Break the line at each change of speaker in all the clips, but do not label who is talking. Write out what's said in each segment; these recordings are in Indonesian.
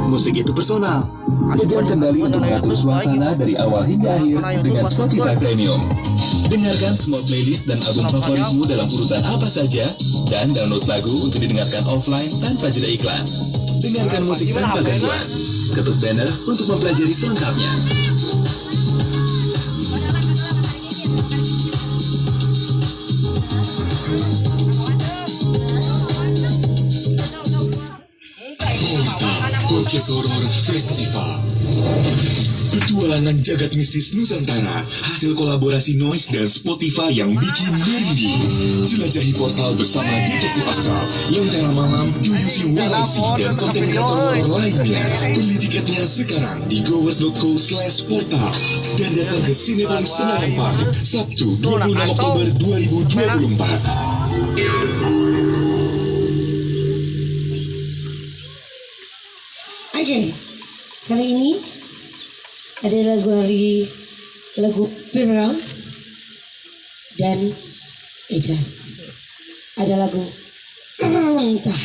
Musik itu personal. Pegang kendali untuk mengatur suasana dari awal hingga akhir dengan Spotify Premium. Dengarkan semua playlist dan album favoritmu dalam urutan apa saja, dan download lagu untuk didengarkan offline tanpa jeda iklan. Dengarkan musik tanpa gangguan. Ketuk banner untuk mempelajari selengkapnya.
Podcast Horor Festival. Petualangan jagat mistis Nusantara, hasil kolaborasi Noise dan Spotify yang bikin merinding. Jelajahi portal bersama Detektif Astral, Lentera Malam, Juyusi Walaisi, dan konten kreator lainnya. Beli tiketnya sekarang di gowes.co/portal dan datang ke Cinepolis Senayan Park, Sabtu 26 Oktober 2024.
Oke, kali ini ada lagu Perang dan Edas. Ada lagu Entah.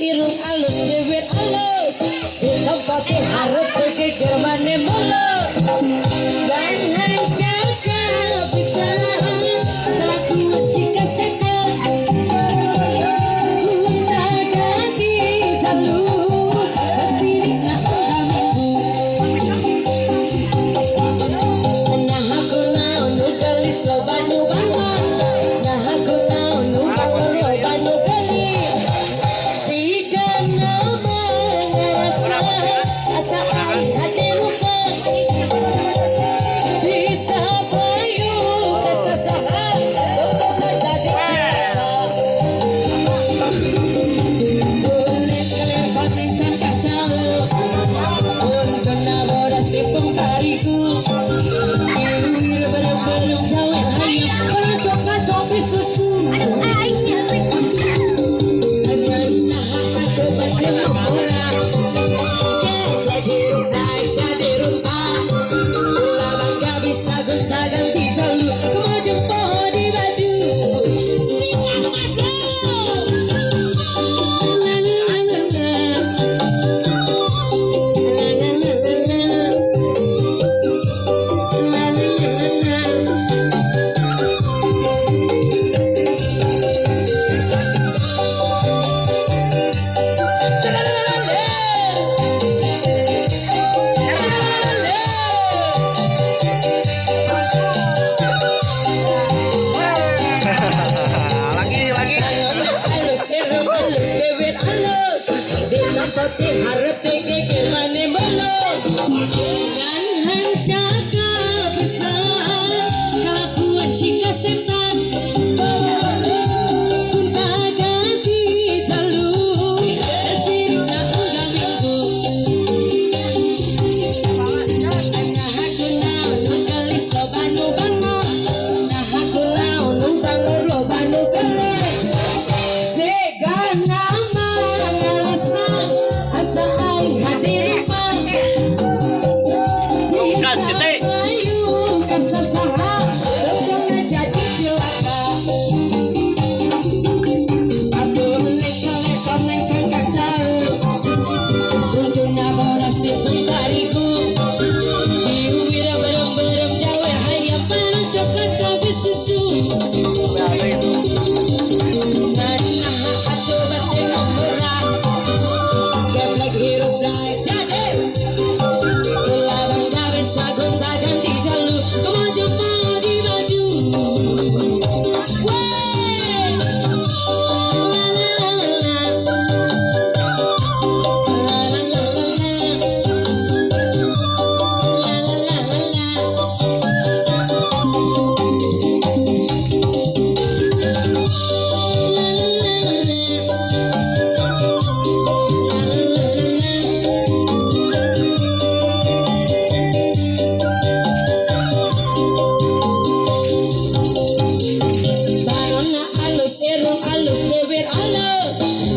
Irung alus, bebet alus, di tempat yang harap pergi ke mana mulu. Dan hancaka bisa takut jika setan ku tak ganti talu kasih nak kami. Nah aku mau nugalis lo banu bangun, nah aku mau nubangun lo banu gali. Harap pergi ke mana belum. Dan hancaka besar kelakuan jika setan pun tak ganti talu sesirik nak unggaminku. Nah aku nau nugali sobanu bangun, nah aku nau nubangun lo banu kele segana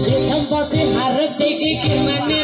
di tempat harap dikikir mani